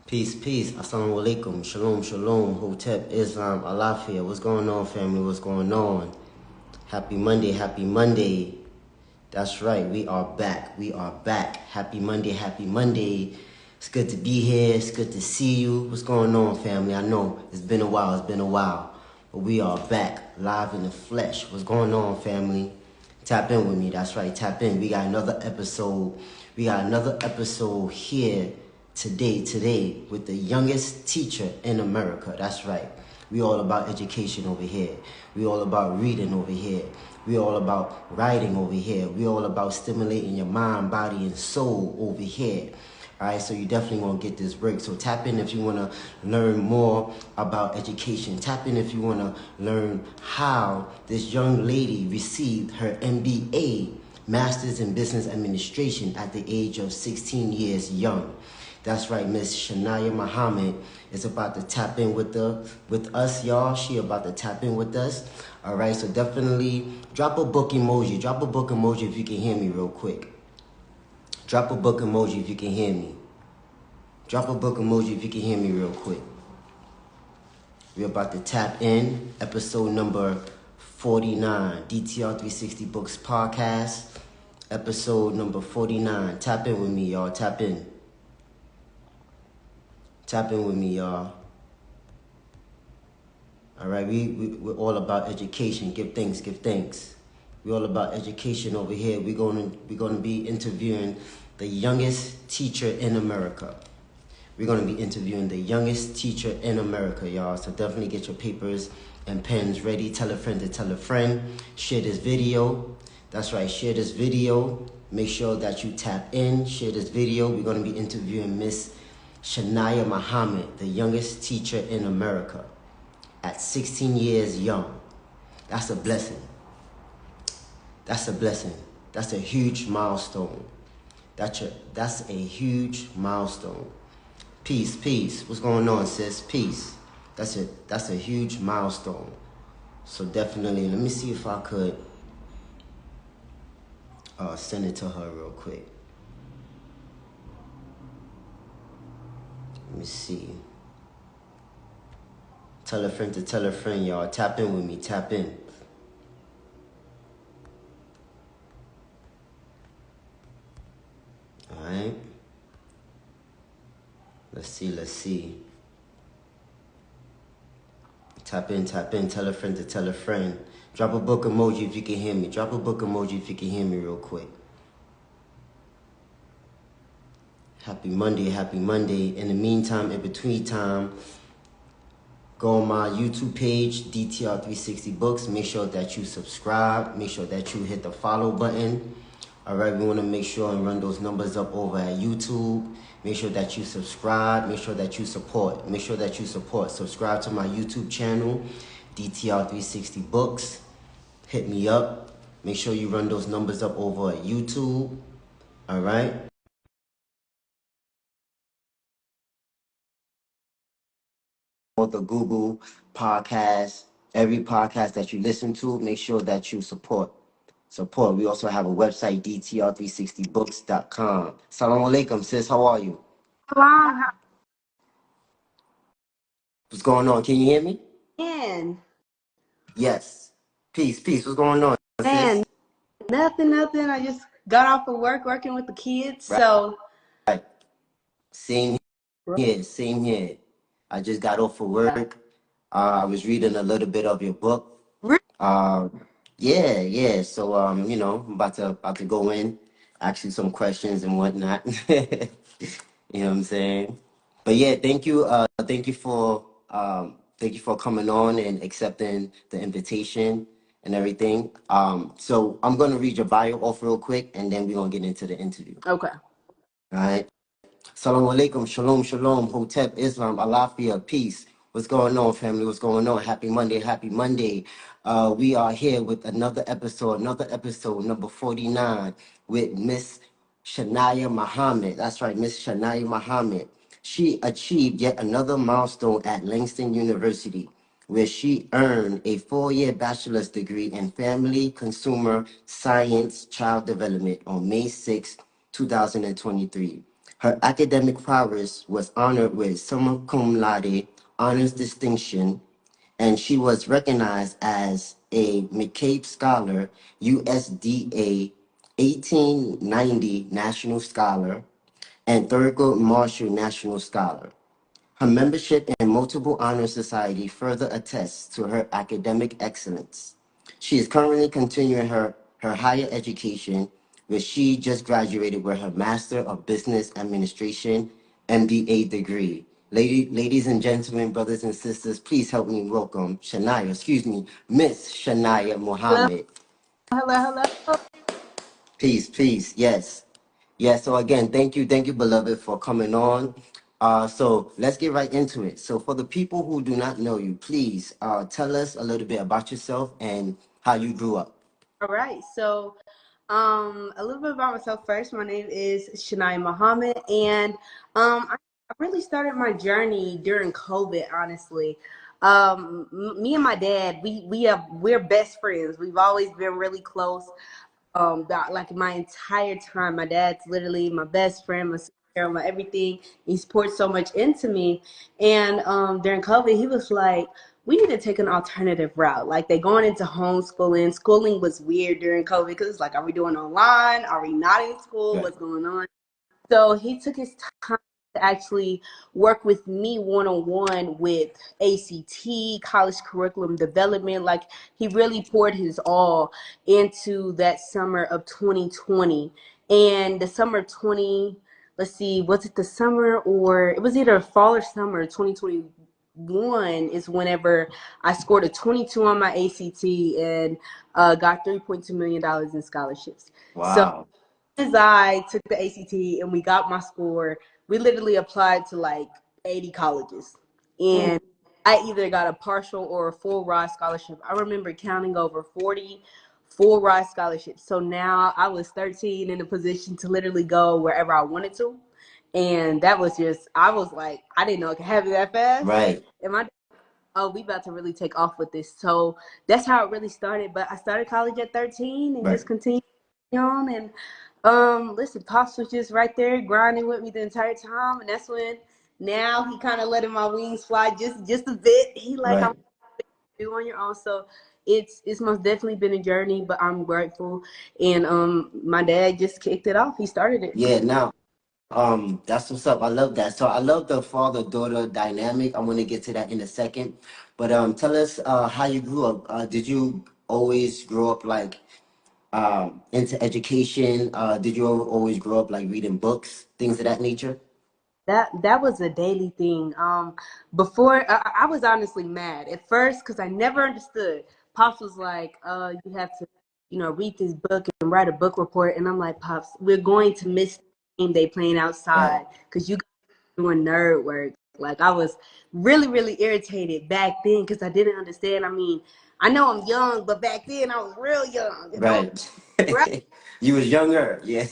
Peace, peace. Assalamu alaikum. Shalom, shalom. Hotep, Islam, Alafia. What's going on, family? What's going on? Happy Monday, happy Monday. That's right. We are back. We are back. Happy Monday, happy Monday. It's good to be here. It's good to see you. What's going on, family? I know it's been a while. It's been a while. But we are back, live in the flesh. What's going on, family? Tap in with me. That's right. Tap in. We got another episode. We got another episode here today with the youngest teacher in America. That's right. We all about education over here. We all about reading over here. We all about writing over here. We all about stimulating your mind, body, and soul over here. All right, so you definitely want to get this break. So tap in if you want to learn more about education. Tap in if you want to learn how this young lady received her MBA, Master's in Business Administration, at the age of 16 years young. That's right, Miss Shania Muhammad is about to tap in with us, y'all. She about to tap in with us. All right, so definitely drop a book emoji. Drop a book emoji if you can hear me real quick. Drop a book emoji if you can hear me. Drop a book emoji if you can hear me real quick. We're about to tap in. Episode number 49, DTR 360 Books Podcast. Episode number 49. Tap in with me, y'all. Tap in. Tap in with me, y'all. All right, we're all about education. Give thanks, give thanks. We're all about education over here. We're gonna be interviewing the youngest teacher in America. We're gonna be interviewing the youngest teacher in America, y'all. So definitely get your papers and pens ready. Tell a friend to tell a friend. Share this video. That's right, share this video. Make sure that you tap in. Share this video. We're gonna be interviewing Miss Shania Muhammad, the youngest teacher in America, at 16 years young. That's a blessing. That's a blessing. That's a huge milestone. That's a huge milestone. Peace, peace. What's going on, sis? Peace. That's a huge milestone. So definitely, let me see if I could send it to her real quick. Let me see. Tell a friend to tell a friend, y'all. Tap in with me. Tap in. All right. Let's see. Tap in. Tell a friend to tell a friend. Drop a book emoji if you can hear me. Drop a book emoji if you can hear me real quick. Happy Monday, happy Monday. In the meantime, in between time, go on my YouTube page, DTR 360 Books. Make sure that you subscribe. Make sure that you hit the follow button. All right, we want to make sure and run those numbers up over at YouTube. Make sure that you subscribe. Make sure that you support. Make sure that you support. Subscribe to my YouTube channel, DTR 360 Books. Hit me up. Make sure you run those numbers up over at YouTube. All right. The Google podcast, every podcast that you listen to, make sure that you support. We also have a website, DTR360books.com. Salam alaikum, sis. How are you? Hello. What's going on? Can you hear me? Man, Yes. Peace. What's going on, sis? nothing. I just got off of work working with the kids. Right. So Same here. I just got off of work. I was reading a little bit of your book. Yeah. So I'm about to go in, ask you some questions and whatnot. You know what I'm saying? But yeah, thank you for coming on and accepting the invitation and everything. So I'm gonna read your bio off real quick, and then we're gonna get into the interview. Okay. All right. Assalamu alaikum, shalom, hotep, Islam, alafia, peace. What's going on, family? What's going on? Happy Monday. We are here with another episode, number 49, with Miss Shania Muhammad. That's right, Miss Shania Muhammad. She achieved yet another milestone at Langston University, where she earned a 4-year bachelor's degree in Family Consumer Science Child Development on May 6, 2023. Her academic prowess was honored with summa cum laude honors distinction, and she was recognized as a McCabe Scholar, USDA 1890 National Scholar, and Thurgood Marshall National Scholar. Her membership in multiple honor society further attests to her academic excellence. She is currently continuing her higher education, where she just graduated with her Master of Business Administration MBA degree. Ladies and gentlemen, brothers and sisters, please help me welcome Miss Shania Hello, Muhammad. hello, hello. Peace, yes. Yeah, so again, thank you, beloved, for coming on. So let's get right into it. So for the people who do not know you, please tell us a little bit about yourself and how you grew up. All right. So, a little bit about myself first. My name is Shania Muhammad, and I really started my journey during COVID. Honestly, me and my dad, we're best friends. We've always been really close. That like my entire time, my dad's literally my best friend, my sister, my everything. He's poured so much into me, and during COVID, he was like, we need to take an alternative route. Like they going into homeschooling. Schooling was weird during COVID because it's like, are we doing online? Are we not in school? Right, What's going on? So he took his time to actually work with me one-on-one with ACT, college curriculum development. Like he really poured his all into that summer of 2020. And the summer of 20, let's see, was it the summer or it was either fall or summer 2021 is whenever I scored a 22 on my ACT and got $3.2 million in scholarships. So wow. as I took the ACT and we got my score, we literally applied to like 80 colleges. Mm. And I either got a partial or a full ride scholarship. I remember counting over 40 full ride scholarships. So now I was 13 in a position to literally go wherever I wanted to. And that was just, I was like, I didn't know it could happen that fast. Right, And my oh, we about to really take off with this. So that's how it really started. But I started college at 13 and right, just continued on. And listen, Pops was just right there grinding with me the entire time. And that's when now he kind of letting my wings fly just a bit. He like, I'm right. do on your own. So it's most definitely been a journey, but I'm grateful. And my dad just kicked it off. He started it. Yeah, now that's what's up. I love that. So I love the father-daughter dynamic. I'm gonna get to that in a second. But tell us how you grew up. Did you always grow up like into education? Did you always grow up like reading books, things of that nature? That was a daily thing. Before I was honestly mad at first because I never understood. Pops was like, you have to, read this book and write a book report." And I'm like, "Pops, we're going to miss the game they playing Right, outside because you guys are doing nerd work." Like I was really, really irritated back then because I didn't understand. I mean, I know I'm young, but back then I was real young. right. Right? You was younger, yeah.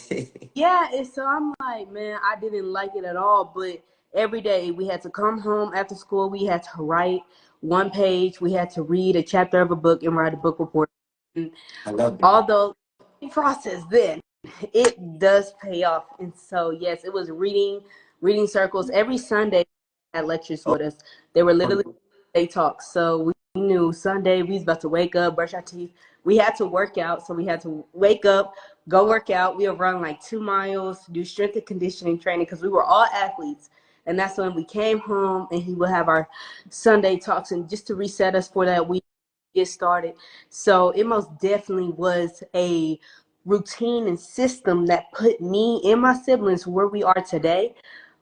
Yeah, and so I'm like, man, I didn't like it at all. But every day we had to come home after school. We had to write one page. We had to read a chapter of a book and write a book report. And I love it. although the process then, it does pay off. And so yes, it was reading circles every Sunday at lectures Oh, with us. They were literally oh, day talks. So we knew Sunday we was about to wake up, brush our teeth. We had to work out, so we had to wake up, go work out. We would run like 2 miles, do strength and conditioning training because we were all athletes. And that's when we came home and he would have our Sunday talks and just to reset us for that week, get started. So it most definitely was a routine and system that put me and my siblings where we are today.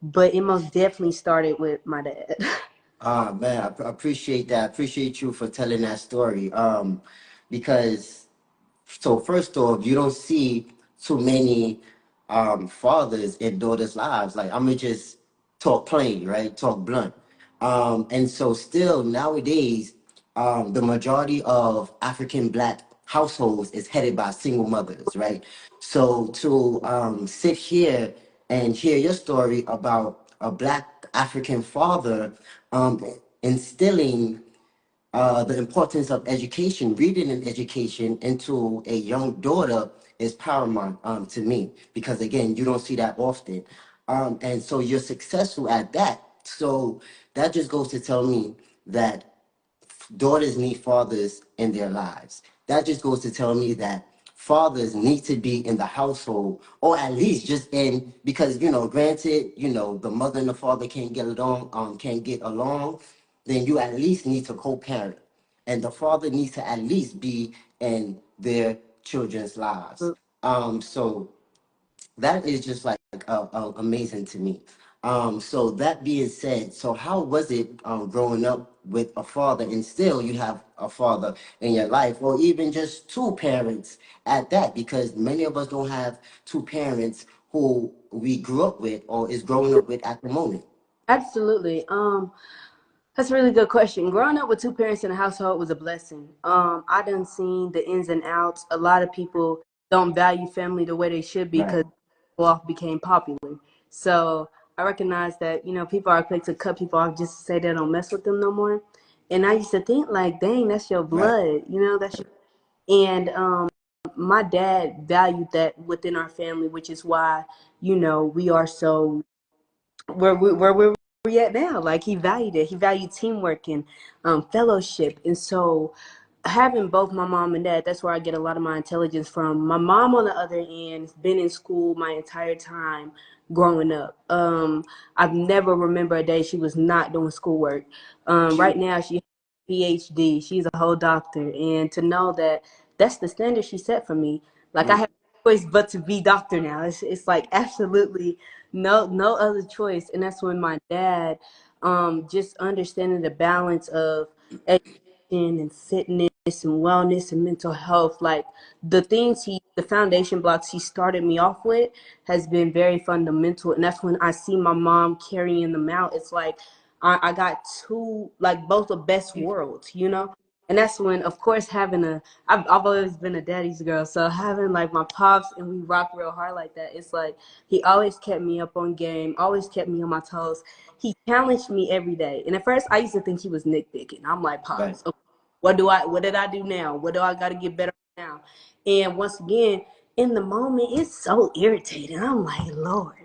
But it most definitely started with my dad. ah man, I appreciate that. I appreciate you for telling that story. Because so first off, you don't see too many fathers in daughters' lives. Like I'm gonna just talk plain, right? Talk blunt. And so still nowadays, the majority of African black households is headed by single mothers, right? So to sit here and hear your story about a black African father um, instilling the importance of education, reading and education into a young daughter is paramount to me because again, you don't see that often. And so you're successful at that. So that just goes to tell me that daughters need fathers in their lives. That just goes to tell me that fathers need to be in the household, or at least just in, because granted, the mother and the father can't get along, then you at least need to co-parent, and the father needs to at least be in their children's lives. So that is just like amazing to me. So that being said, so how was it growing up with a father, and still you have a father in your life, or even just two parents at that? Because many of us don't have two parents who we grew up with or is growing up with at the moment. Absolutely. That's a really good question. Growing up with two parents in the household was a blessing. I done seen the ins and outs. A lot of people don't value family the way they should Right. because off became popular. So I recognize that, people are quick to cut people off just to say they don't mess with them no more. And I used to think like, dang, that's your Right. blood, that's your, and my dad valued that within our family, which is why, we are so where we at now. Like he valued it. He valued teamwork and fellowship. And so having both my mom and dad, that's where I get a lot of my intelligence from. My mom, on the other end, has been in school my entire time growing up. I've never remember a day she was not doing schoolwork. Right now she has a PhD. She's a whole doctor. And to know that that's the standard she set for me. Like I Mm. have no choice but to be doctor now. It's like absolutely no other choice. And that's when my dad just understanding the balance of and fitness and wellness and mental health, like the foundation blocks he started me off with has been very fundamental. And that's when I see my mom carrying them out. It's like I got two, like both the best worlds. And that's when, of course, I've always been a daddy's girl. So having like my pops and we rock real hard like that, it's like he always kept me up on game, always kept me on my toes. He challenged me every day. And at first I used to think he was nitpicking. I'm like, Right. Pops, okay, what did I do now? What do I gotta get better now? And once again, in the moment, it's so irritating. I'm like, Lord.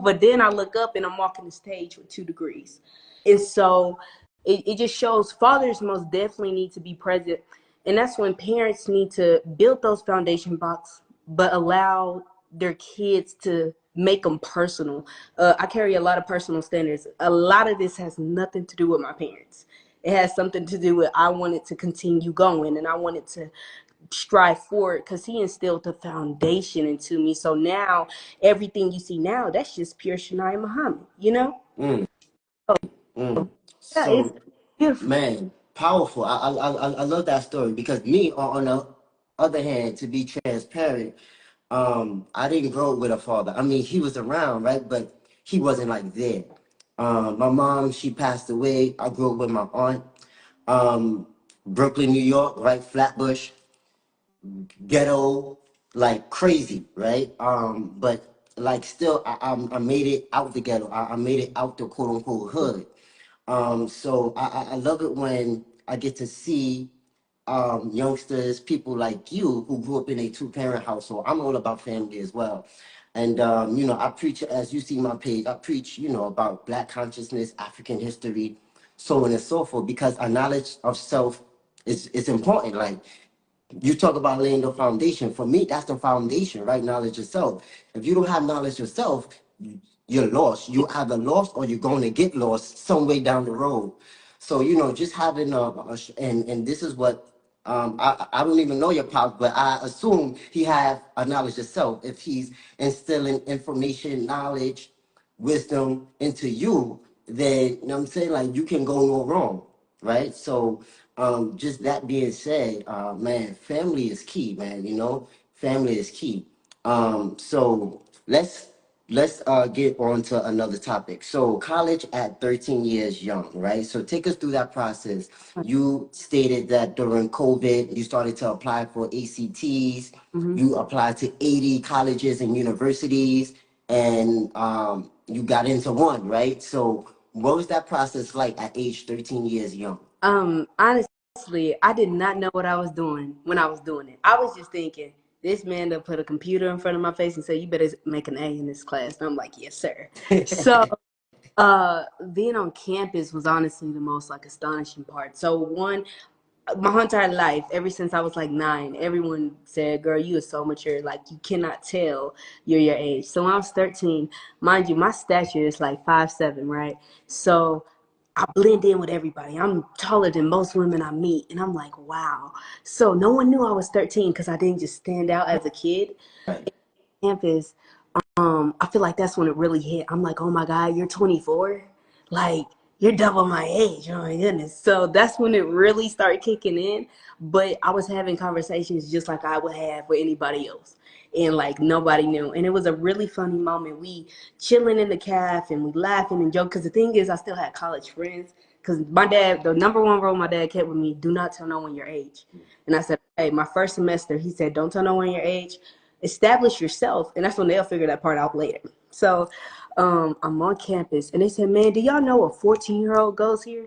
But then I look up and I'm walking the stage with 2 degrees. And so it just shows fathers most definitely need to be present. And that's when parents need to build those foundation blocks, but allow their kids to make them personal. I carry a lot of personal standards. A lot of this has nothing to do with my parents. It has something to do with I wanted to continue going and I wanted to strive forward because he instilled the foundation into me. So now everything you see now, that's just pure Shania Muhammad. Mm. Oh, Mm. yeah, it's So, beautiful. man, powerful. I love that story, because me, on the other hand, to be transparent, I didn't grow up with a father. I mean, he was around, right? But he wasn't like there. My mom, she passed away. I grew up with my aunt. Um, Brooklyn, New York, right? Flatbush, ghetto, like crazy, right? But like still, I made it out the ghetto. I made it out the quote unquote hood. So I love it when I get to see youngsters, people like you who grew up in a two-parent household. I'm all about family as well. And, I preach, as you see my page, I preach, about Black consciousness, African history, so on and so forth, because a knowledge of self is important. Like, you talk about laying the foundation. For me, that's the foundation, right? Knowledge yourself. If you don't have knowledge yourself, you're lost. You either lost or you're going to get lost some way down the road. So, just having and this is what I don't even know your pop, but I assume he have a knowledge of self. If he's instilling information, knowledge, wisdom into you, then you know what I'm saying, like you can go no wrong, right? So just that being said, man, family is key, man. Family is key. So let's get on to another topic. So college at 13 years young, right? So take us through that process. You stated that during COVID, you started to apply for ACTs. Mhm. You applied to 80 colleges and universities, and you got into one, right? So what was that process like at age 13 years young? Honestly, I did not know what I was doing when I was doing it. I was just thinking, This man done put a computer in front of my face and said, you better make an A in this class. And I'm like, yes, sir. So being on campus was honestly the most like astonishing part. So one, my whole entire life, ever since I was like 9, everyone said, girl, you are so mature. Like, you cannot tell you're your age. So when I was 13, mind you, my stature is like 5'7", right? So I blend in with everybody. I'm taller than most women I meet. And I'm like, wow. So no one knew I was 13 because I didn't just stand out as a kid. Right. Campus, I feel like that's when it really hit. I'm like, oh my God, you're 24? Like, you're double my age. Oh my goodness. So that's when it really started kicking in. But I was having conversations just like I would have with anybody else. And like nobody knew. And it was a really funny moment. We chilling in the caf and we laughing and joking. Because the thing is, I still had college friends. Because my dad, the number one rule my dad kept with me, do not tell no one your age. And I said, hey, my first semester, he said, don't tell no one your age. Establish yourself, and that's when they'll figure that part out later. So I'm on campus, and they said, man, do y'all know a 14-year-old goes here?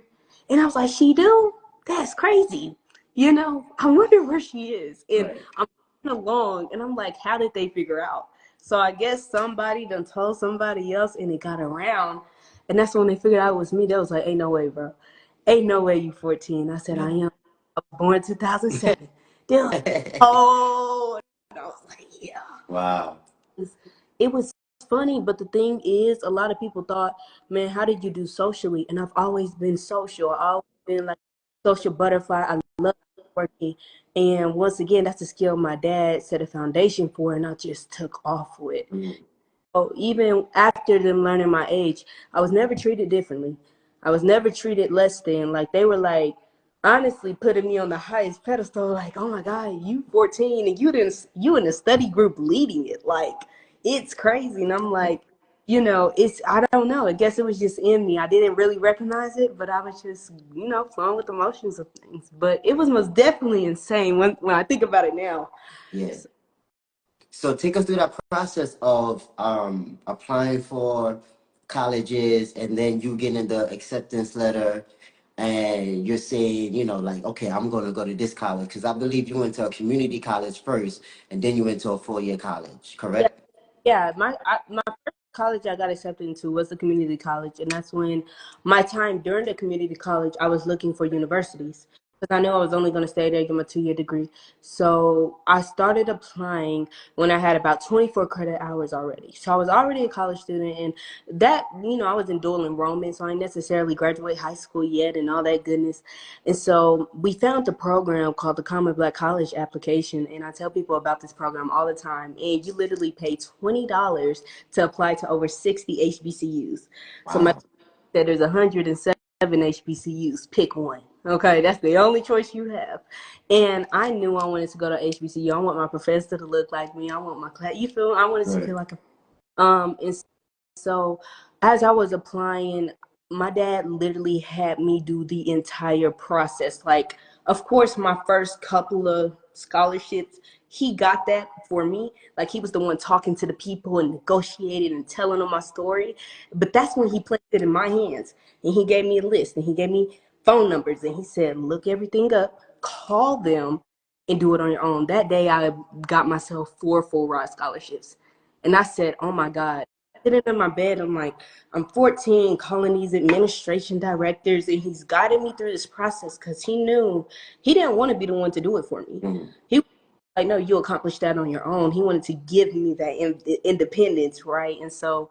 And I was like, she do? That's crazy. You know, I wonder where she is. And Right. I'm along, and I'm like, how did they figure out? So I guess somebody done told somebody else, and it got around. And that's when they figured out it was me. They was like, ain't no way, bro. Ain't no way you 14. I said, I am. I was born 2007. They're like, oh. And I was like, yeah. Wow. It was funny, but the thing is, a lot of people thought, man, how did you do socially? And I've always been social. I've always been like social butterfly. I love working. And once again, that's a skill my dad set a foundation for, and I just took off with. Mm. So even after them learning my age, I was never treated differently. I was never treated less than. Like, they were like honestly putting me on the highest pedestal. Like, oh my God, you 14 and you in the study group leading it. Like, it's crazy. And I'm like, I don't know. I guess it was just in me. I didn't really recognize it, but I was just, flowing with the motions of things. But it was most definitely insane when I think about it now. Yeah. So take us through that process of applying for colleges, and then you getting the acceptance letter, and you're saying, like, okay, I'm going to go to this college, because I believe you went to a community college first, and then you went to a 4-year college, Yeah, correct? yeah. My first college I got accepted into was the community college, and that's when my time during the community college I was looking for universities because I knew I was only going to stay there get my 2-year degree. So I started applying when I had about 24 credit hours already. So I was already a college student, and that I was in dual enrollment, so I didn't necessarily graduate high school yet and all that goodness. And so we found a program called the Common Black College Application, and I tell people about this program all the time. And you literally pay $20 to apply to over 60 HBCUs. So my Wow. said there's 107 HBCUs. Pick one. Okay, that's the only choice you have. And I knew I wanted to go to HBCU. I want my professor to look like me. I want my class. You feel? I wanted to Right. feel like and so as I was applying, my dad literally had me do the entire process. Like, of course, my first couple of scholarships, he got that for me. Like, he was the one talking to the people and negotiating and telling them my story. But that's when he placed it in my hands. And he gave me a list and he gave me phone numbers and he said, look everything up, call them, and do it on your own. That day, I got myself 4 full ride scholarships. And I said, oh my God. Sitting in my bed, I'm like, I'm 14, calling these administration directors, and he's guiding me through this process because he knew he didn't want to be the one to do it for me. Mm. He was like, no, you accomplish that on your own. He wanted to give me that independence, right? And so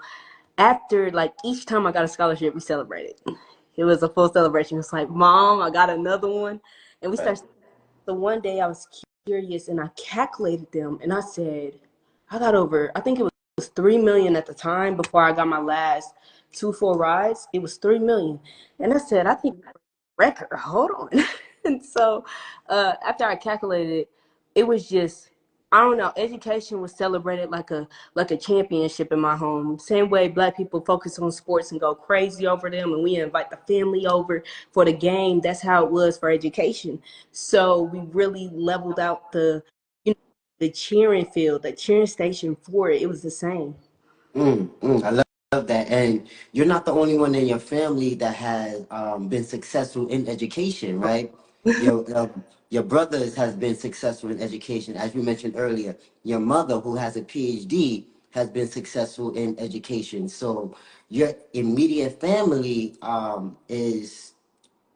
after, like, each time I got a scholarship, we celebrated. It was a full celebration. It's like, Mom, I got another one. And we Right. started. So one day I was curious and I calculated them and I said, I got over, I think it was 3 million at the time before I got my last 2 full rides. It was 3 million. And I said, I think record, hold on. And so after I calculated it, it was just, I don't know, education was celebrated like a championship in my home. Same way Black people focus on sports and go crazy over them, and we invite the family over for the game. That's how it was for education. So we really leveled out the cheering field, the cheering station for it. It was the same. I love that. And you're not the only one in your family that has been successful in education, right? Your brothers has been successful in education, as you mentioned earlier. Your mother, who has a PhD, has been successful in education. So your immediate family is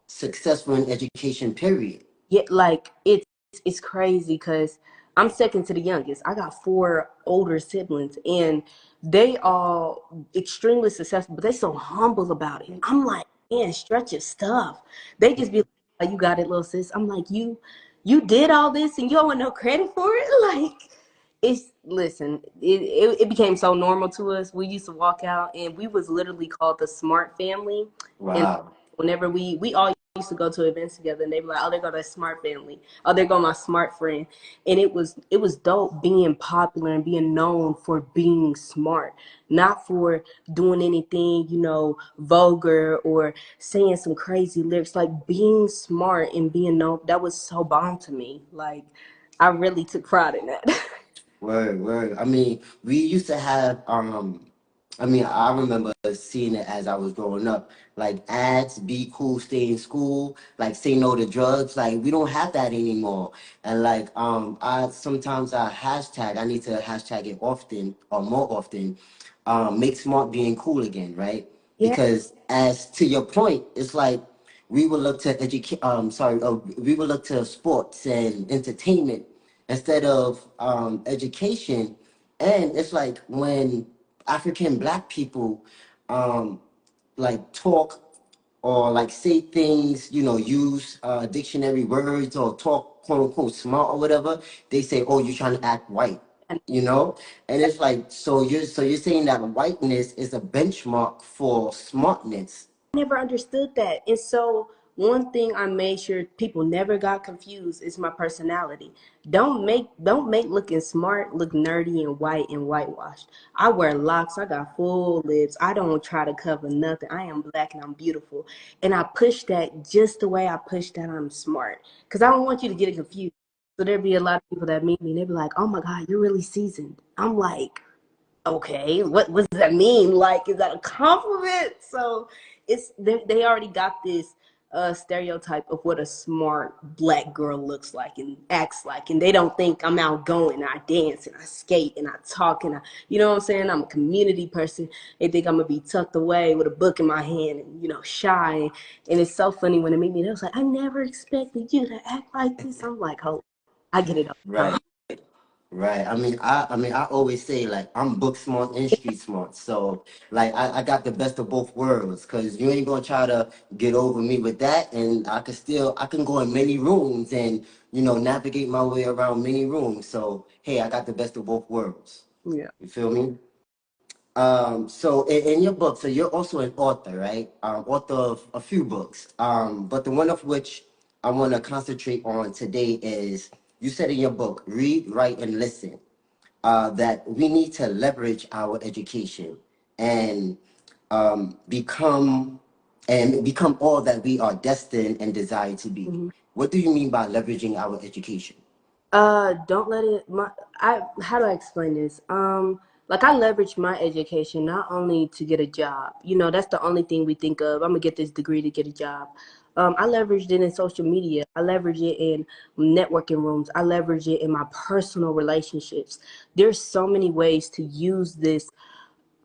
successful in education. Period. Yeah, like it's crazy because I'm second to the youngest. I got four older siblings, and they all extremely successful, but they so humble about it. I'm like, man, stretch your stuff. They just be like, oh, you got it, little sis. I'm like, you did all this and you don't want no credit for it? Like, it's listen, it became so normal to us. We used to walk out and we was literally called the smart family. And Wow. whenever we all used to go to events together, and they be like, oh, there go that smart family, oh, there go my smart friend. And it was dope being popular and being known for being smart, not for doing anything, vulgar or saying some crazy lyrics. Like being smart and being known, that was so bomb to me. Like I really took pride in that. Word, word. I mean, we used to have I mean, I remember seeing it as I was growing up. Like ads, be cool, stay in school, like say no to drugs. Like we don't have that anymore. And like I sometimes I need to hashtag it often or more often, make smart being cool again, right? Yeah, Because as to your point, it's like we will look to we will look to sports and entertainment instead of education. And it's like when African black people um, like talk or like say things, use dictionary words or talk quote unquote smart or whatever, they say, "Oh, you're trying to act white," and you know. And it's like, so you're saying that whiteness is a benchmark for smartness. never understood that. And so one thing I made sure people never got confused is my personality. Don't make looking smart look nerdy and white and whitewashed. I wear locks, I got full lips. I don't try to cover nothing. I am black and I'm beautiful. And I push that just the way I push that I'm smart. Because I don't want you to get it confused. So there'd be a lot of people that meet me and they'd be like, oh my God, you're really seasoned. I'm like, okay, what does that mean? Like, is that a compliment? So they already got this stereotype of what a smart black girl looks like and acts like, and they don't think I'm outgoing. I dance and I skate and I talk and you know what I'm saying? I'm a community person. They think I'm gonna be tucked away with a book in my hand and shy. And it's so funny when they meet me. They was like, I never expected you to act like this. I'm like, oh, I get it all the time. Right. Right. I always say like I'm book smart and street smart. So like I got the best of both worlds because you ain't gonna try to get over me with that. And I can go in many rooms and navigate my way around many rooms. So hey, I got the best of both worlds. Yeah. You feel me? So in your book, so you're also an author, right? Author of a few books. But the one of which I want to concentrate on today is you said in your book, read, write, and listen, that we need to leverage our education and become all that we are destined and desire to be. Mm-hmm. What do you mean by leveraging our education? Don't let it my I how do I explain this? Like I leverage my education not only to get a job. That's the only thing we think of. I'm gonna get this degree to get a job. I leveraged it in social media. I leverage it in networking rooms. I leverage it in my personal relationships. There's so many ways to use this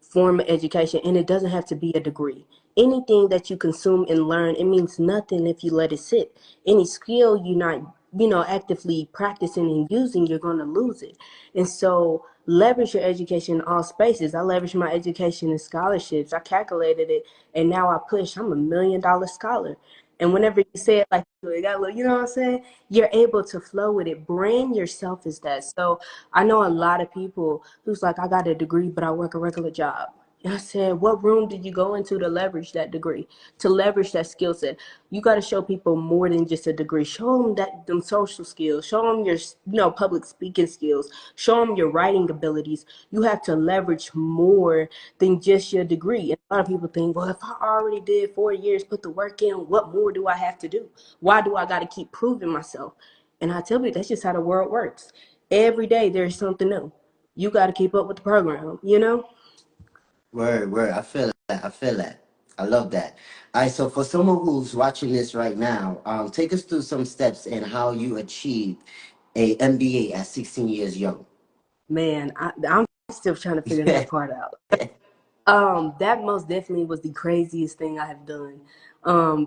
form of education, and it doesn't have to be a degree. Anything that you consume and learn, it means nothing if you let it sit. Any skill you're not actively practicing and using, you're going to lose it. And so leverage your education in all spaces. I leverage my education in scholarships. I calculated it, and now I push. I'm $1 million scholar. And whenever you say it like that, you know what I'm saying, you're able to flow with it. Brand yourself as that. So I know a lot of people who's like, I got a degree, but I work a regular job. And I said, what room did you go into to leverage that degree, to leverage that skill set? You got to show people more than just a degree. Show them them social skills. Show them your, public speaking skills. Show them your writing abilities. You have to leverage more than just your degree. And a lot of people think, well, if I already did 4 years, put the work in, what more do I have to do? Why do I got to keep proving myself? And I tell you, that's just how the world works. Every day there's something new. You got to keep up with the program. Word, word. I feel that. I feel that. I love that. All right, so for someone who's watching this right now, take us through some steps and how you achieved a MBA at 16 years young. Man, I'm still trying to figure that part out. That most definitely was the craziest thing I have done.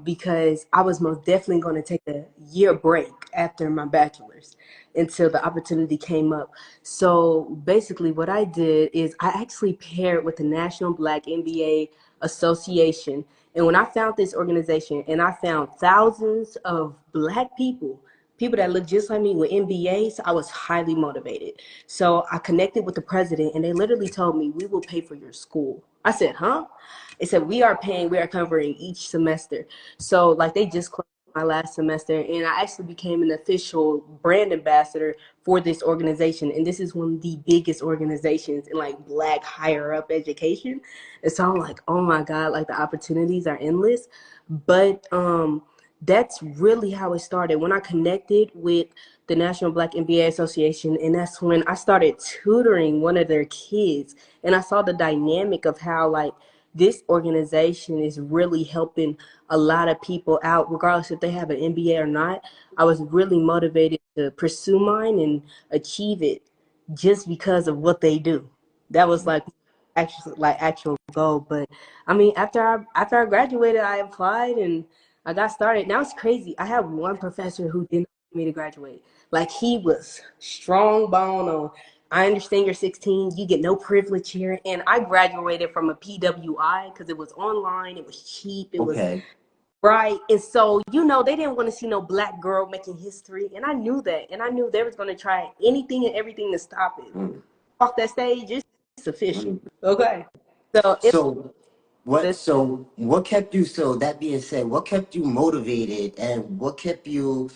Because I was most definitely going to take a year break after my bachelor's until the opportunity came up. So basically, what I did is I actually paired with the National Black MBA Association. And when I found this organization and I found thousands of Black people that look just like me with MBAs, I was highly motivated. So I connected with the president and they literally told me, we will pay for your school. I said, huh? They said, we are covering each semester. So like they just closed my last semester and I actually became an official brand ambassador for this organization. And this is one of the biggest organizations in like Black higher up education. And so I'm like, oh my God, like the opportunities are endless. But that's really how it started when I connected with the National Black MBA Association. And that's when I started tutoring one of their kids. And I saw the dynamic of how, like, this organization is really helping a lot of people out, regardless if they have an MBA or not. I was really motivated to pursue mine and achieve it just because of what they do. That was like actual goal. But I mean, after I graduated, I applied and I got started. Now it's crazy. I have one professor who didn't want me to graduate. Like he was strong bone on. I understand you're 16. You get no privilege here. And I graduated from a PWI because it was online. It was cheap. It was Okay. right. And so, they didn't want to see no Black girl making history. And I knew that. And I knew they was going to try anything and everything to stop it. Mm, Off that stage, it's official. mm. Okay. So it's So what kept you, so that being said, what kept you motivated and what kept you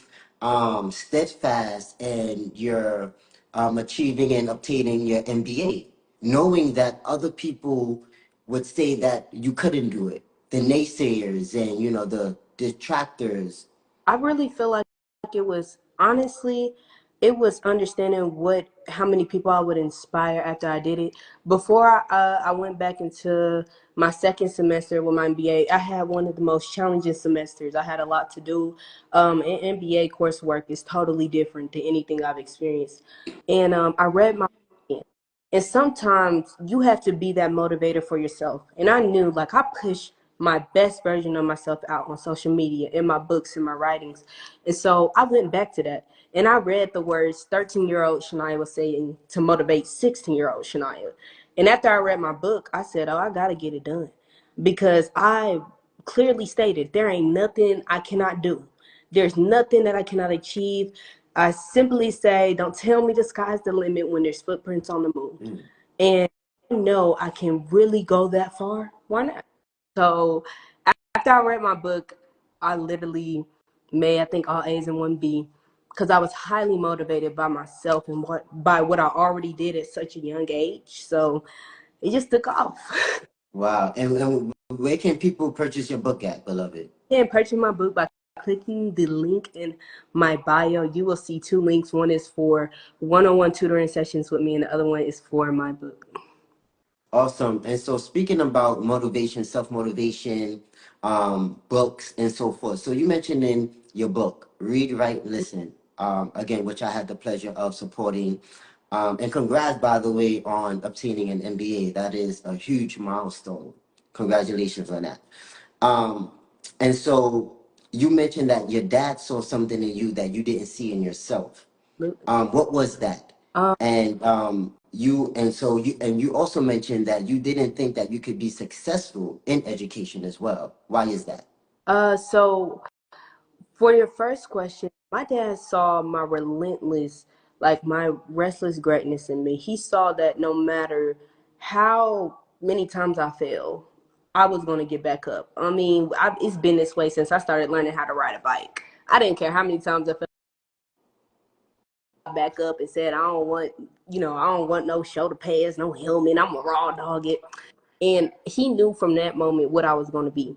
steadfast in your achieving and obtaining your MBA, knowing that other people would say that you couldn't do it, the naysayers and the detractors. I really feel like it was honestly, it was understanding how many people I would inspire after I did it. Before I went back into my second semester with my MBA, I had one of the most challenging semesters. I had a lot to do. And MBA coursework is totally different than anything I've experienced. And I read my and sometimes you have to be that motivator for yourself. And I knew, like, I pushed my best version of myself out on social media, in my books, in my writings. And so I went back to that. And I read the words 13-year-old Shania was saying to motivate 16-year-old Shania. And after I read my book, I said, oh, I got to get it done. Because I clearly stated there ain't nothing I cannot do. There's nothing that I cannot achieve. I simply say, don't tell me the sky's the limit when there's footprints on the moon. Mm. And I know I can really go that far. Why not? So after I read my book, I literally made, I think, all A's and one B because I was highly motivated by myself and by what I already did at such a young age. So it just took off. Wow. And where can people purchase your book at, beloved? You can purchase my book by clicking the link in my bio. You will see two links. One is for one-on-one tutoring sessions with me, and the other one is for my book. Awesome. And so speaking about motivation, self-motivation, books and so forth. So you mentioned in your book, Read, Write, Listen, again, which I had the pleasure of supporting. And congrats, by the way, on obtaining an MBA. That is a huge milestone. Congratulations on that. Um, and so you mentioned that your dad saw something in you that you didn't see in yourself. What was that? Um, And you also mentioned that you didn't think that you could be successful in education as well. Why is that? so for your first question, my dad saw my relentless, like my restless greatness in me. He saw that no matter how many times I fail, I was going to get back up. I mean, it's been this way since I started learning how to ride a bike. I didn't care how many times I fell back up and said, I don't want no shoulder pads, no helmet. I'm a raw dog it. And he knew from that moment what I was going to be.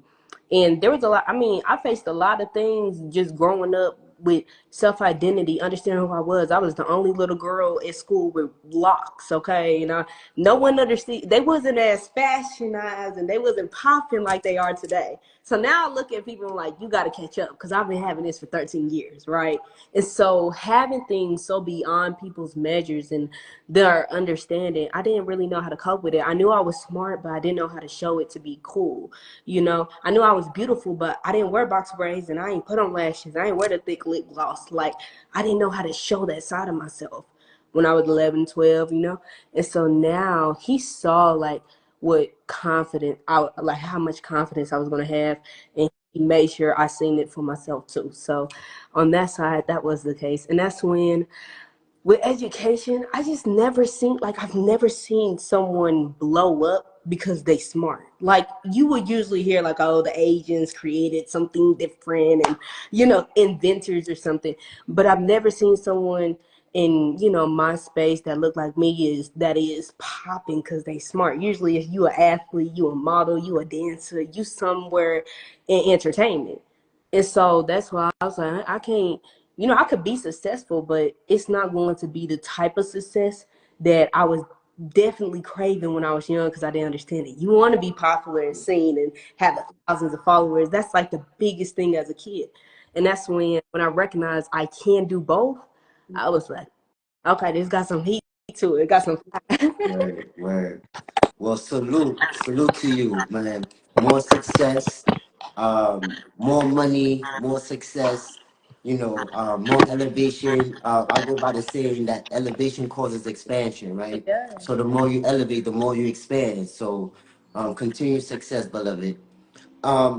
And there was a lot, I mean, I faced a lot of things just growing up with self-identity, understanding who I was. I was the only little girl at school with locks, okay? No one understood. They wasn't as fashionized and they wasn't popping like they are today. So now I look at people like, you got to catch up because I've been having this for 13 years, right? And so having things so beyond people's measures and their understanding, I didn't really know how to cope with it. I knew I was smart, but I didn't know how to show it to be cool. I knew I was beautiful, but I didn't wear box braids and I ain't put on lashes. I ain't wear the thick lip gloss. Like, I didn't know how to show that side of myself when I was 11, 12. And so now he saw like how much confidence I was going to have. And he made sure I seen it for myself too. So on that side, that was the case. And that's when with education, I've never seen someone blow up because they smart. Like, you would usually hear like, oh, the Asians created something different and, inventors or something. But I've never seen someone in, my space that looked like me that is popping because they smart. Usually if you an athlete, you a model, you a dancer, you somewhere in entertainment. And so that's why I was like, I can't, I could be successful, but it's not going to be the type of success that I was definitely craving when I was young because I didn't understand it. You want to be popular and seen and have thousands of followers. That's like the biggest thing as a kid. And that's when I recognized I can do both. I was like, okay, this got some heat to it. It got some. Word. Well, salute to you, man. More success, more money, more success, more elevation. I go by the saying that elevation causes expansion, right? Yeah. So the more you elevate, the more you expand. So continued success, beloved.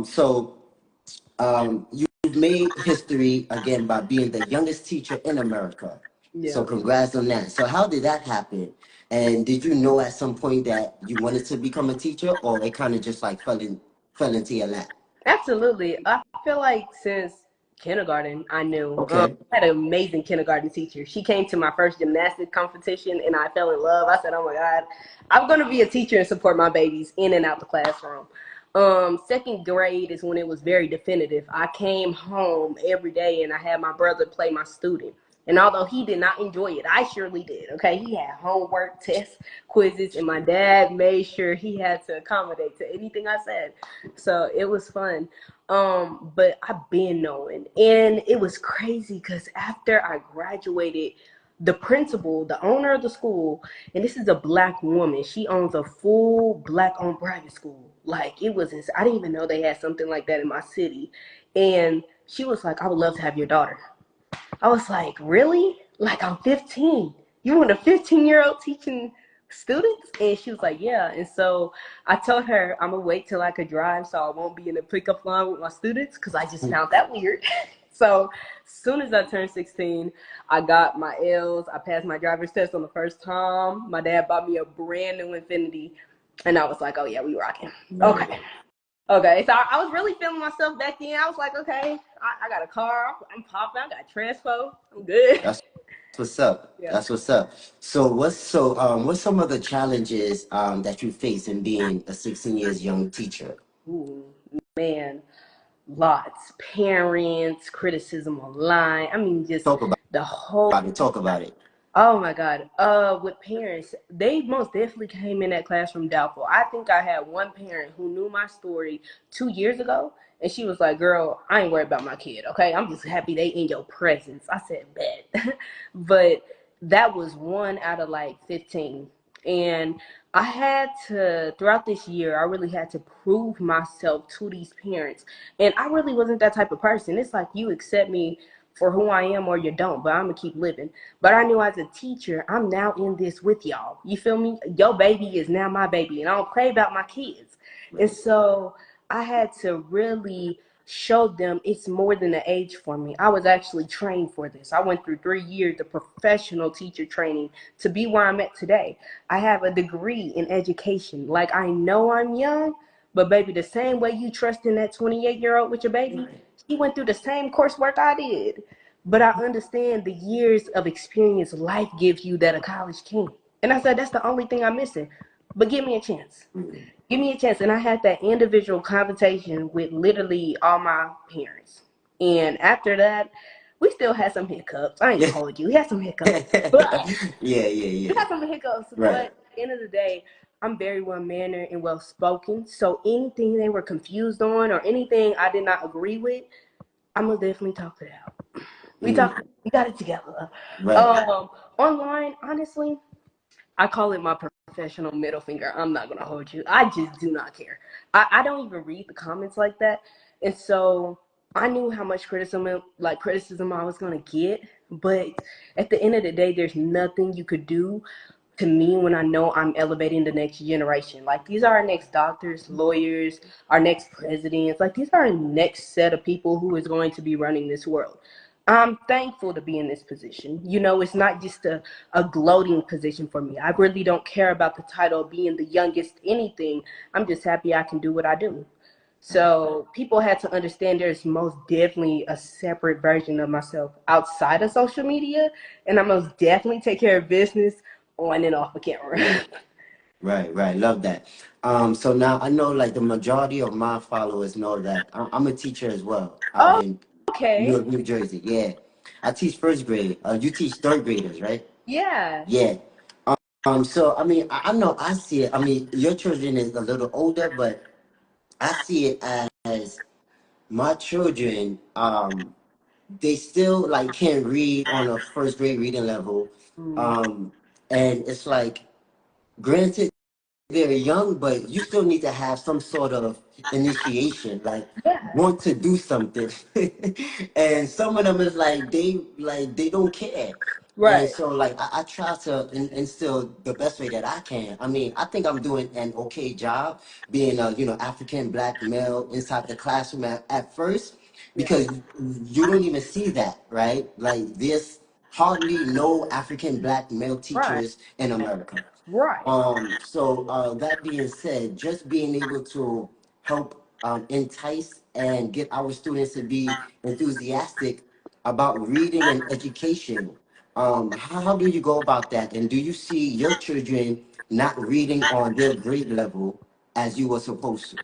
So you've made history again by being the youngest teacher in America. So Yeah. congrats on that. So how did that happen? And did you know at some point that you wanted to become a teacher, or it kind of just like fell into your lap? Absolutely. I feel like since kindergarten, I knew. Okay. I had an amazing kindergarten teacher. She came to my first gymnastics competition and I fell in love. I said, oh my God, I'm going to be a teacher and support my babies in and out the classroom. Second grade is when it was very definitive. I came home every day and I had my brother play my student. And although he did not enjoy it, I surely did. Okay. He had homework, tests, quizzes, and my dad made sure he had to accommodate to anything I said. So it was fun. But I've been knowing. And it was crazy because after I graduated, the principal, the owner of the school, and this is a Black woman. She owns a full Black-owned private school. Like, I didn't even know they had something like that in my city. And she was like, I would love to have your daughter. I was like, really? Like, I'm 15. You want a 15-year-old teaching students? And she was like, yeah. And so I told her I'm going to wait till I could drive so I won't be in the pickup line with my students because I just found that weird. So as soon as I turned 16, I got my L's. I passed my driver's test on the first time. My dad bought me a brand new Infiniti. And I was like, oh, yeah, we rocking. Okay. Okay, so I was really feeling myself back then. I was like, okay, I got a car, I'm popping, I got transpo, I'm good. That's what's up. Yeah. That's what's up. So what's some of the challenges that you face in being a 16 years young teacher? Ooh, man, lots. Parents, criticism online. I mean, just Talk about the whole. it. Talk about it. Oh my God. With parents, they most definitely came in that classroom doubtful. I think I had one parent who knew my story 2 years ago, and she was like, "Girl, I ain't worried about my kid. Okay, I'm just happy they in your presence." I said, "Bet," but that was one out of like 15, and I had to throughout this year. I really had to prove myself to these parents, and I really wasn't that type of person. It's like you accept me for who I am or you don't, but I'm gonna keep living. But I knew as a teacher, I'm now in this with y'all. You feel me? Your baby is now my baby, and I don't play about my kids. And so I had to really show them it's more than an age for me. I was actually trained for this. I went through 3 years of professional teacher training to be where I'm at today. I have a degree in education. Like, I know I'm young, but baby, the same way you trust in that 28-year-old with your baby, he went through the same coursework I did. But I understand the years of experience life gives you that a college can't. And I said, that's the only thing I'm missing. But give me a chance. Give me a chance. And I had that individual conversation with literally all my parents. And after that, we still had some hiccups. I ain't gonna Yeah. hold you. We had some hiccups, but Yeah, yeah, we yeah. had some hiccups. But Right. at the end of the day, I'm very well mannered and well spoken. So anything they were confused on or anything I did not agree with, I'm gonna definitely talk it out. Mm, We got it together. right. Um, online, honestly, I call it my professional middle finger. I'm not gonna hold you. I just do not care. I don't even read the comments like that, and so I knew how much criticism I was gonna get. But at the end of the day, there's nothing you could do to me when I know I'm elevating the next generation. Like these are our next doctors, lawyers, our next presidents. Like these are our next set of people who is going to be running this world. I'm thankful to be in this position. You know, it's not just a gloating position for me. I really don't care about the title of being the youngest anything. I'm just happy I can do what I do. Right. So people had to understand there's most definitely a separate version of myself outside of social media, and I most definitely take care of business on and off the camera. Right. Right, right. Love that. So now I know like the majority of my followers know that I'm a teacher as well out Oh, in okay. Newark, New Jersey. Yeah. I teach first grade. You teach third graders, right? Yeah. Yeah. So I mean, I know I see it. I mean, your children is a little older, but I see it as my children, they still like can't read on a first grade reading level. Mm. Um, and it's like, granted, they're young, but you still need to have some sort of initiation, like Yeah. want to do something. And some of them is like they don't care. And Right. so like I try to instill the best way that I can. I mean, I think I'm doing an okay job being a African black male inside the classroom at first, Yeah. because you don't even see that, right? Like there's hardly no African black male Right. teachers in America. Right. So that being said, just being able to help entice and get our students to be enthusiastic about reading and education. How do you go about that? And do you see your children not reading on their grade level as you were supposed to?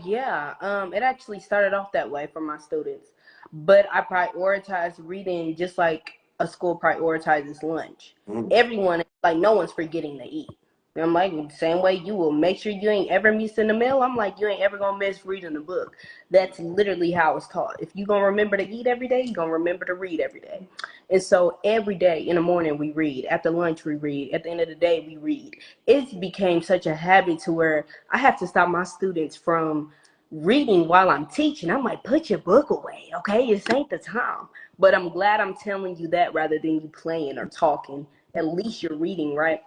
Yeah. It actually started off that way for my students, but I prioritize reading just like a school prioritizes lunch. Mm, Everyone, like, no one's forgetting to eat. And I'm like, the same way you will make sure you ain't ever missing a meal. I'm like, you ain't ever gonna miss reading a book. That's literally how it's taught. If you gonna remember to eat every day, you gonna remember to read every day. And so every day in the morning we read, after lunch we read, at the end of the day we read. It became such a habit to where I have to stop my students from reading while I'm teaching. I'm like, put your book away, okay? This ain't the time. But I'm glad I'm telling you that rather than you playing or talking. At least you're reading, right?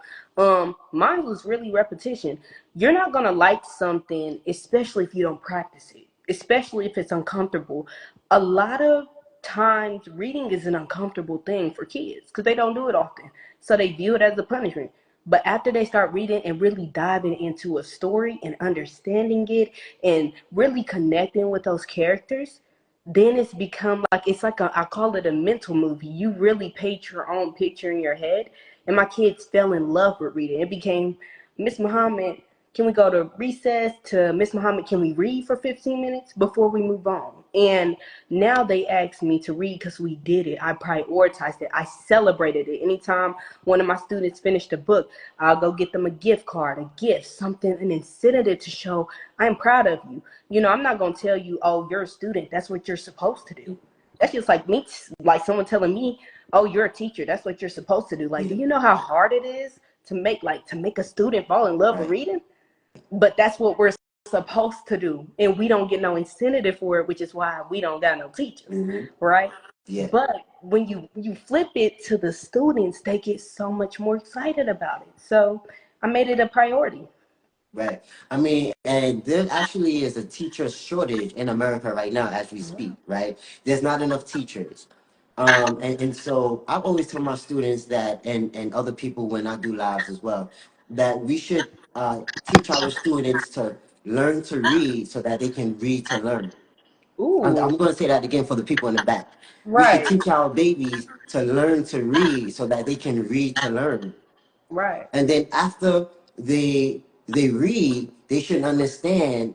Mine was really repetition. You're not gonna like something, especially if you don't practice it, especially if it's uncomfortable. A lot of times reading is an uncomfortable thing for kids because they don't do it often. So they view it as a punishment. But after they start reading and really diving into a story and understanding it and really connecting with those characters, then it's become like it's like I call it a mental movie. You really paint your own picture in your head. And my kids fell in love with reading. It became, Miss Muhammad, can we go to recess, to Miss Muhammad, can we read for 15 minutes before we move on? And now they ask me to read because we did it. I prioritized it. I celebrated it. Anytime one of my students finished a book, I'll go get them a gift card, a gift, something, an incentive to show I'm proud of you. You know, I'm not going to tell you, oh, you're a student. That's what you're supposed to do. That's just like me, like someone telling me, oh, you're a teacher. That's what you're supposed to do. Like, do yeah, you know how hard it is to make a student fall in love with right. reading? But that's what we're supposed to do, and we don't get no incentive for it, which is why we don't got no teachers, Hmm. right? Yeah. But when you flip it to the students, they get so much more excited about it. So I made it a priority. Right. I mean, and there actually is a teacher shortage in America right now as we speak, right? There's not enough teachers. And so I always tell my students that, and other people when I do lives as well, that we should teach our students to learn to read so that they can read to learn. Ooh, I'm going to say that again for the people in the back. We should right, teach our babies to learn to read so that they can read to learn. right, And then after they read, they should understand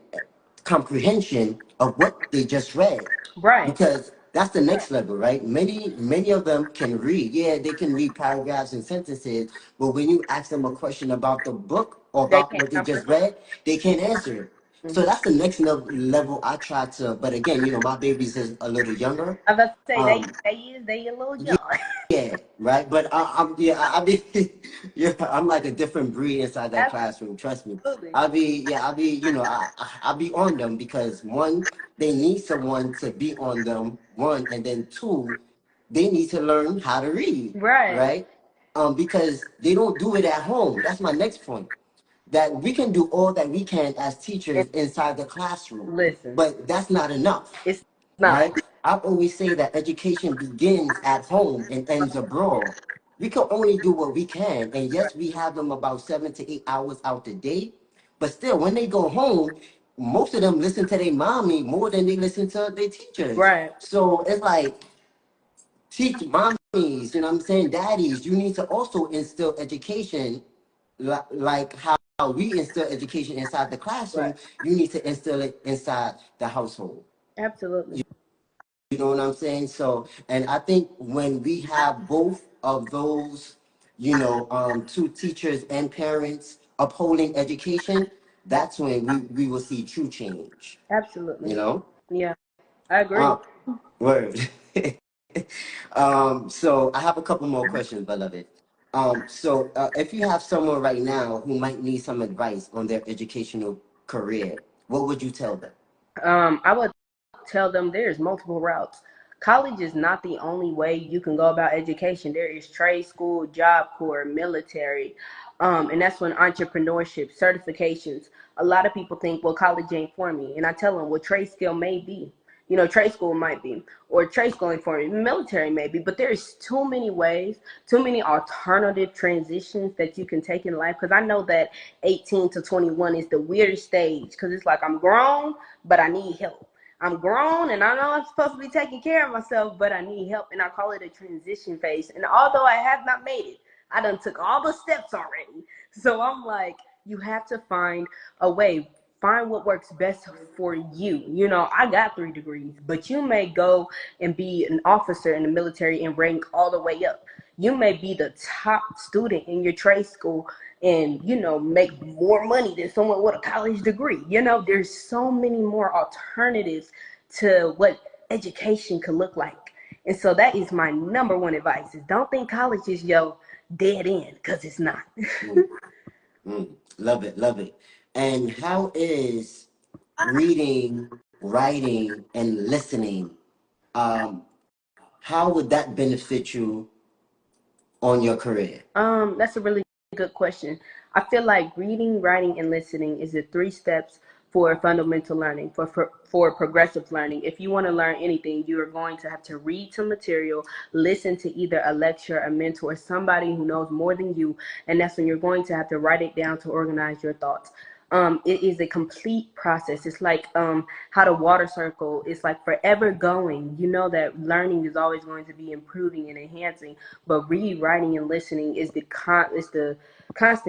comprehension of what they just read, right, because that's the next level, right? Many of them can read. Yeah, they can read paragraphs and sentences, but when you ask them a question about the book or They about can't what they just comprehend. read, they can't answer it. So Hmm. that's the next level I try to. But again, my baby's is a little younger. I was about to say Um, they a little yeah, young. yeah, right. But I'm yeah, I be yeah, I'm like a different breed inside that classroom. Trust me. Absolutely. I'll be, I'll be on them because one, they need someone to be on them. One, and then two, they need to learn how to read, Right. right? Because they don't do it at home. That's my next point. That we can do all that we can as And teachers inside the classroom, listen, but that's not enough, it's not. right? I always say that education begins at home and ends abroad. We can only do what we can, and yes, we have them about 7 to 8 hours out the day, but still, when they go home, most of them listen to their mommy more than they listen to their teachers. Right. So it's like, teach mommies, what I'm saying, daddies, you need to also instill education like how we instill education inside the Right. classroom. You need to instill it inside the household. Absolutely. You know what I'm saying? So, and I think when we have both of those, two teachers and parents upholding education, that's when we will see true change. You Absolutely. know? Yeah, I agree. Uh, Word. So I have a couple more questions, beloved. So if you have someone right now who might need some advice on their educational career, what would you tell them? I would tell them there's multiple routes. College is not the only way you can go about education. There is trade school, job corps, military, and that's when entrepreneurship, certifications. A lot of people think, well, college ain't for me, and I tell them, well, trade skill may be. Trade school might be, or trade schooling for me, military maybe, but there's too many ways, too many alternative transitions that you can take in life. Because I know that 18 to 21 is the weirdest stage, because it's like I'm grown, but I need help. I'm grown and I know I'm supposed to be taking care of myself, but I need help. And I call it a transition phase. And although I have not made it, I done took all the steps already. So I'm like, you have to find a way. Find what works best for you. I got 3 degrees, but you may go and be an officer in the military and rank all the way up. You may be the top student in your trade school and make more money than someone with a college degree. There's so many more alternatives to what education could look like. And so that is my number one advice: is don't think college is your dead end, because it's not. Mm, mm, love it, love it. And how is reading, writing, and listening? Um, how would that benefit you on your career? That's a really good question. I feel like reading, writing, and listening is the 3 steps for fundamental learning, for progressive learning. If you want to learn anything, you are going to have to read some material, listen to either a lecture, a mentor, somebody who knows more than you, and that's when you're going to have to write it down to organize your thoughts. It is a complete process. It's like how the water circle is like forever going. You know that learning is always going to be improving and enhancing, but read, writing, and listening is the constant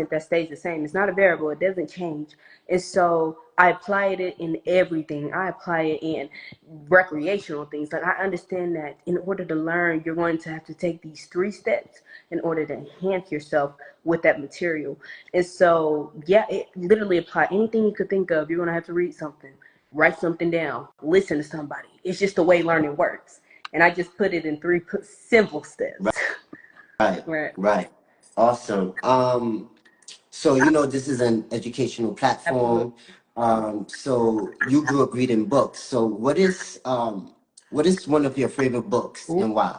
that stays the same. It's not a variable. It doesn't change. And so I applied it in everything. I apply it in recreational things. Like, I understand that in order to learn, you're going to have to take these 3 steps in order to enhance yourself with that material. And so, yeah, it literally apply anything you could think of. You're going to have to read something, write something down, listen to somebody. It's just the way learning works. And I just put it in 3 simple steps. Right, Right. right. Awesome. So this is an educational Absolutely. platform. So you grew up reading books. So what is one of your favorite books Ooh. and why?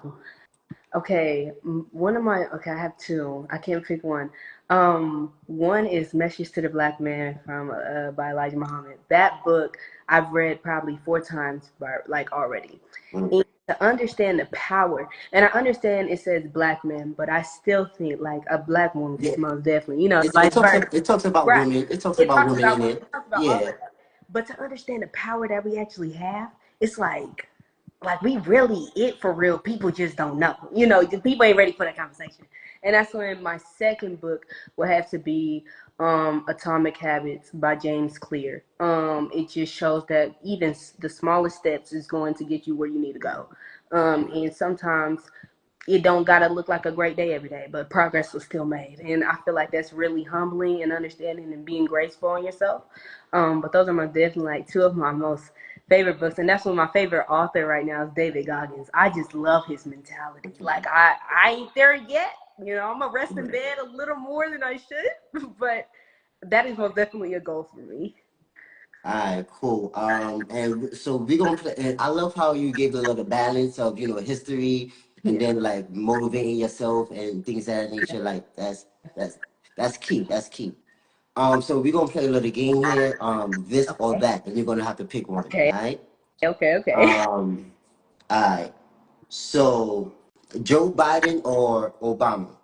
Okay, okay, I have 2. I can't pick one. One is Message to the Black Man by Elijah Muhammad. That book I've read probably 4 times, like, already. Mm. And to understand the power, and I understand it says black man, but I still think like a black woman Yeah, is most definitely, it talks about right. women. It talks It about talks women about in women, it. it talks about all of Yeah, that. But to understand the power that we actually have, it's like like we really it for real. People just don't know. People ain't ready for that conversation. And that's when my second book will have to be Atomic Habits by James Clear. It just shows that even the smallest steps is going to get you where you need to go. And sometimes it don't gotta look like a great day every day, but progress was still made. And I feel like that's really humbling and understanding and being graceful on yourself. But those are my definitely like two of my most favorite books. And that's what my favorite author right now is David Goggins. I just love his mentality. Like I ain't there yet. I'm gonna rest in bed a little more than I should, but that is most definitely a goal for me. All right, cool. And so we're gonna play. And I love how you gave a little balance of history and Yeah. then like motivating yourself and things of that nature. Like that's key. That's key. So we're gonna play a little game here. This or Okay. that, and you're gonna have to pick one. Okay. All right. Okay. All right. So Joe Biden or Obama?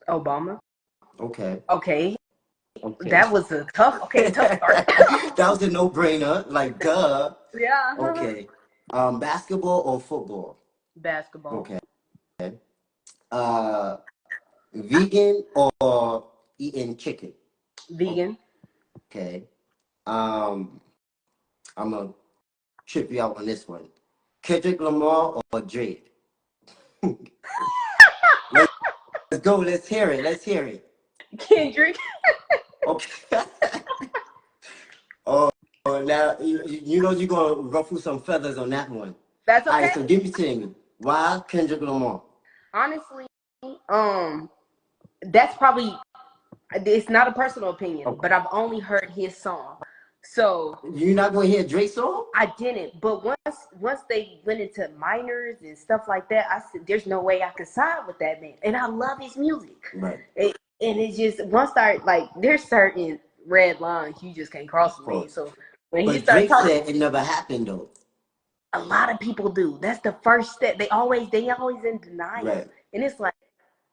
Obama. Okay. Okay. Okay. That was a tough start. That was a no-brainer. Like, duh. Yeah. Okay. Basketball or football? Basketball. Okay. Uh, Vegan or eating chicken? Vegan. Okay. Um, I'm gonna trip you out on this one. Kendrick Lamar or Drake? Let's go. Let's hear it. Let's hear it. Kendrick. Okay. Oh, now you know you're gonna ruffle some feathers on that one. That's All right, okay. so give me to me. Why Kendrick Lamar? Honestly, that's probably it's not a personal opinion, Okay. but I've only heard his song. So You're not gonna hear Drake's song? I didn't. But once they went into minors and stuff like that, I said there's no way I could side with that man. And I love his music. Right. And it's just once there's certain red lines you just can't cross with me. So when he But started Drake talking, said it never happened though. a lot of people do. That's the first step. They always in denial. Right. And it's like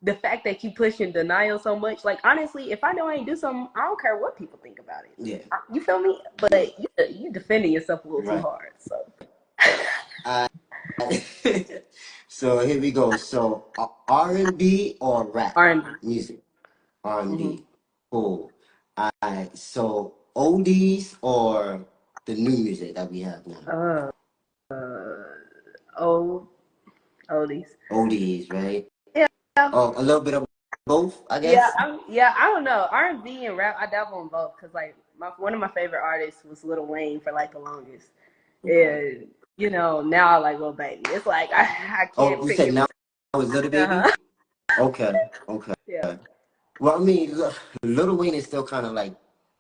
the fact that you push in denial so much, like honestly, if I know I ain't do something, I don't care what people think about it. Yeah. You feel me? But you defending yourself a little too Right. hard. So So here we go. So R&B or rap R&B. music? R&B. Cool. All right. So oldies or the new music that we have now? Old oldies. Oldies, right? Yeah. Oh, a little bit of both, I Yeah, guess. I don't know. R&B and rap, I dabble in both because like one of my favorite artists was Lil Wayne for like the longest, Okay. and now I like Lil Baby. It's like I Oh, can't you pick said it. now it's Little Baby? Uh-huh. Okay. Okay. Yeah. Well, I mean, Lil Wayne is still kind of like,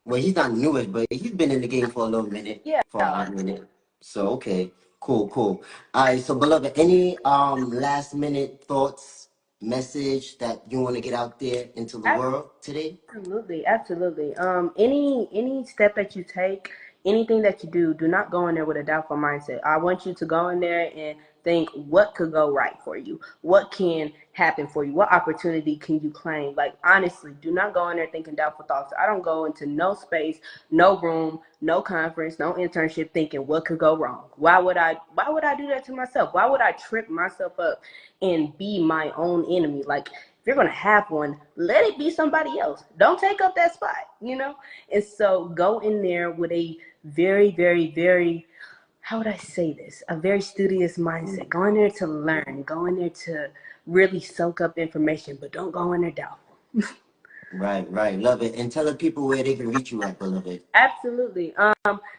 well, he's not newish, but he's been in the game for a little minute, Yeah. for a hot minute. So, okay, cool, cool. All right, so beloved, any last minute thoughts, message that you want to get out there into the world today? Absolutely. Any step that you take, anything that you do not go in there with a doubtful mindset. I want you to go in there and think what could go right for you, what can happen for you, what opportunity can you claim. Like honestly, do not go in there thinking doubtful thoughts. I don't go into no space, no room, no conference, no internship thinking what could go wrong. Why would I do that to myself? Why would I trip myself up and be my own enemy? Like if you're going to have one, let it be somebody else. Don't take up that spot. And so go in there with a very, very, very, how would I say this? A very studious mindset. Go in there to learn. Go in there to really soak up information, but don't go in there doubtful. Right. Love it. And tell the people where they can reach you at, beloved. Absolutely.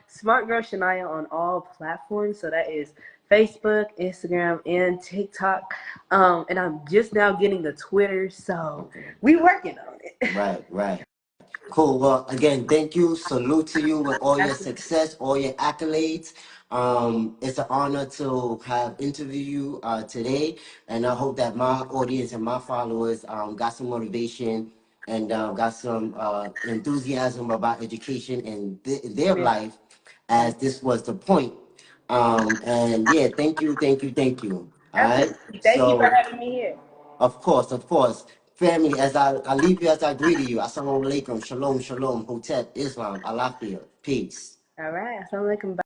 Smart Girl Shania on all platforms. So that is Facebook, Instagram, and TikTok. And I'm just now getting the Twitter. So we working on it. Right. Cool. Well, again, thank you. Salute to you with all your Absolutely. success, all your accolades. It's an honor to have interviewed you today, and I hope that my audience and my followers got some motivation and got some enthusiasm about education in their Yeah. life, as this was the point. And yeah, thank you. All right. Absolutely. Thank you for So, having me here. of course. Family, as I leave you, as I greet you, Assalamu alaikum, shalom, hotep, Islam, alafia, peace. All right. Assalamu alaikum.